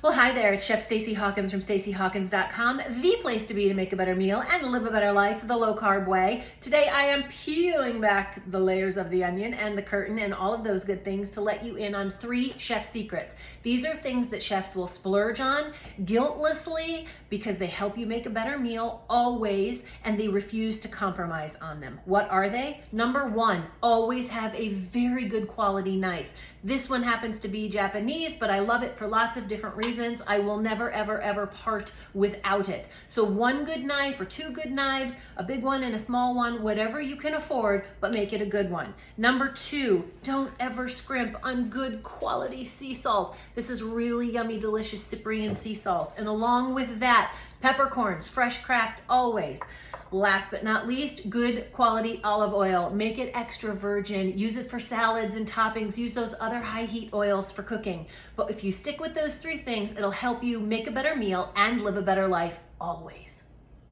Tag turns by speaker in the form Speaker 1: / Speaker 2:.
Speaker 1: Well, hi there. It's Chef Stacey Hawkins from StaceyHawkins.com, the place to be to make a better meal and live a better life the low carb way. Today, I am peeling back the layers of the onion and the curtain and all of those good things to let you in on 3 chef secrets. These are things that chefs will splurge on guiltlessly because they help you make a better meal always, and they refuse to compromise on them. What are they? Number 1, always have a very good quality knife. This one happens to be Japanese, but I love it for lots of different reasons. I will never, ever, ever part without it. So 1 good knife or 2 good knives, a big one and a small one, whatever you can afford, but make it a good one. Number 2, don't ever scrimp on good quality sea salt. This is really yummy, delicious Cyprian sea salt. And along with that, peppercorns, fresh cracked always. Last but not least, good quality olive oil. Make it extra virgin. Use it for salads and toppings. Use those other high heat oils for cooking. But if you stick with those 3 things, it'll help you make a better meal and live a better life always.